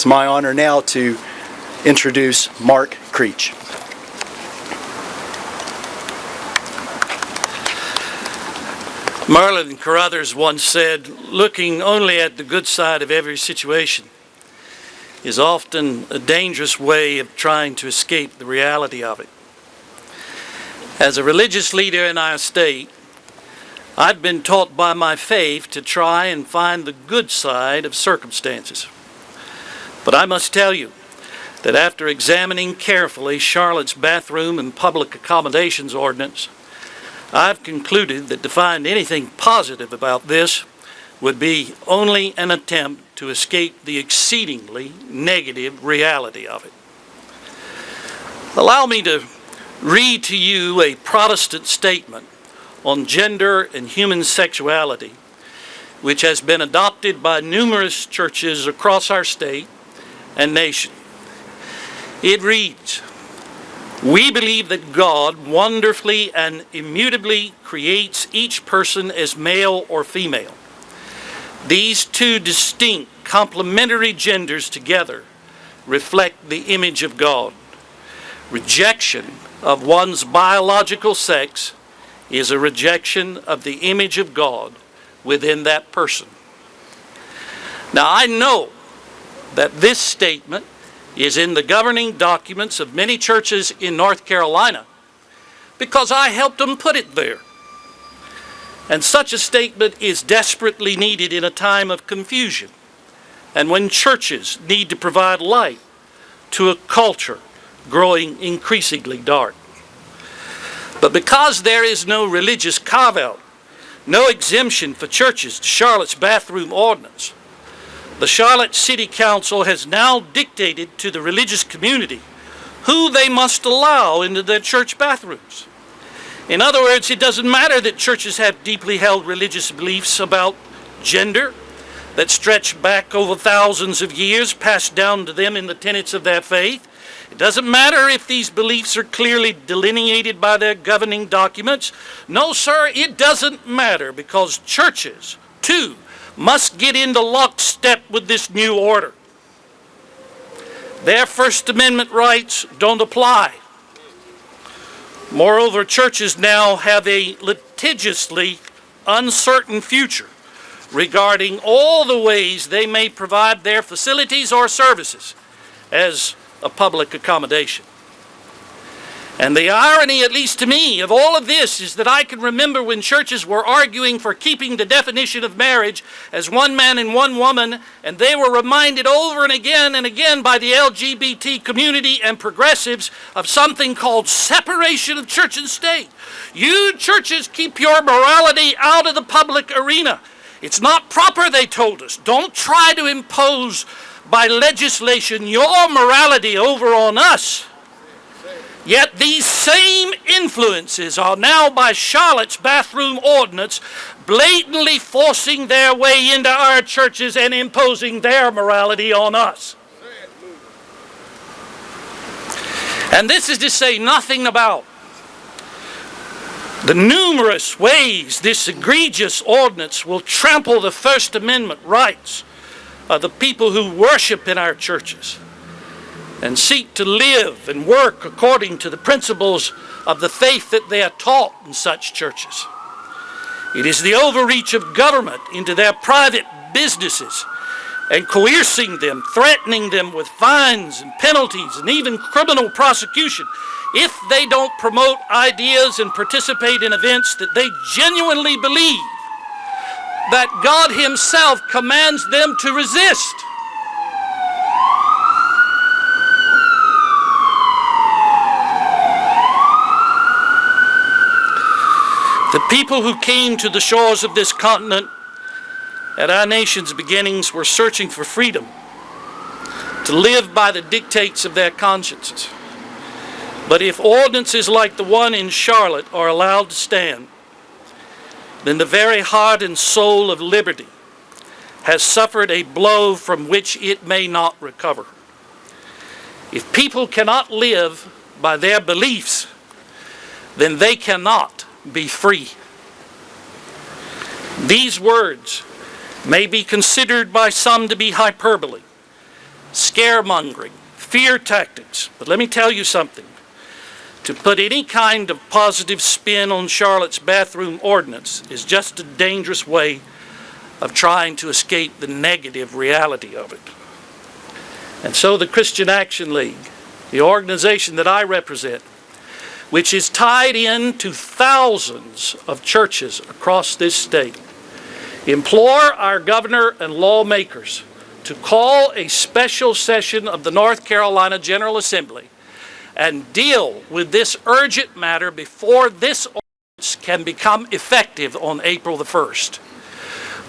It's my honor now to introduce Mark Creech. Merlin Carothers once said, "Looking only at the good side of every situation is often a dangerous way of trying to escape the reality of it." As a religious leader in our state, I've been taught by my faith to try and find the good side of circumstances. But I must tell you that after examining carefully Charlotte's bathroom and public accommodations ordinance, I've concluded that to find anything positive about this would be only an attempt to escape the exceedingly negative reality of it. Allow me to read to you a Protestant statement on gender and human sexuality, which has been adopted by numerous churches across our state and nation. It reads, "We believe that God wonderfully and immutably creates each person as male or female. These two distinct complementary genders together reflect the image of God. Rejection of one's biological sex is a rejection of the image of God within that person." Now, I know that this statement is in the governing documents of many churches in North Carolina because I helped them put it there. And such a statement is desperately needed in a time of confusion and when churches need to provide light to a culture growing increasingly dark. But because there is no religious carve-out, no exemption for churches to Charlotte's bathroom ordinance, the Charlotte City Council has now dictated to the religious community who they must allow into their church bathrooms. In other words, it doesn't matter that churches have deeply held religious beliefs about gender that stretch back over thousands of years, passed down to them in the tenets of their faith. It doesn't matter if these beliefs are clearly delineated by their governing documents. No, sir, it doesn't matter, because churches, too, must get into lockstep with this new order. Their First Amendment rights don't apply. Moreover, churches now have a litigiously uncertain future regarding all the ways they may provide their facilities or services as a public accommodation. And the irony, at least to me, of all of this is that I can remember when churches were arguing for keeping the definition of marriage as one man and one woman, and they were reminded over and again by the LGBT community and progressives of something called separation of church and state. You churches keep your morality out of the public arena. It's not proper, they told us. Don't try to impose by legislation your morality over on us. Yet these same influences are now, by Charlotte's bathroom ordinance, blatantly forcing their way into our churches and imposing their morality on us. And this is to say nothing about the numerous ways this egregious ordinance will trample the First Amendment rights of the people who worship in our churches and seek to live and work according to the principles of the faith that they are taught in such churches. It is the overreach of government into their private businesses and coercing them, threatening them with fines and penalties and even criminal prosecution if they don't promote ideas and participate in events that they genuinely believe that God Himself commands them to resist. The people who came to the shores of this continent at our nation's beginnings were searching for freedom to live by the dictates of their consciences. But if ordinances like the one in Charlotte are allowed to stand, then the very heart and soul of liberty has suffered a blow from which it may not recover. If people cannot live by their beliefs, then they cannot be free. These words may be considered by some to be hyperbole, scaremongering, fear tactics. But let me tell you something. To put any kind of positive spin on Charlotte's bathroom ordinance is just a dangerous way of trying to escape the negative reality of it. And so the Christian Action League, the organization that I represent, which is tied into thousands of churches across this state, implore our governor and lawmakers to call a special session of the North Carolina General Assembly and deal with this urgent matter before this ordinance can become effective on April the 1st.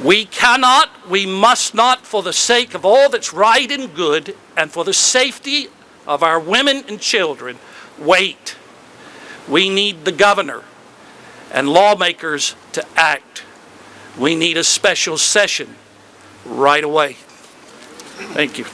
We must not, for the sake of all that's right and good and for the safety of our women and children, wait. We need the governor and lawmakers to act. We need a special session right away. Thank you.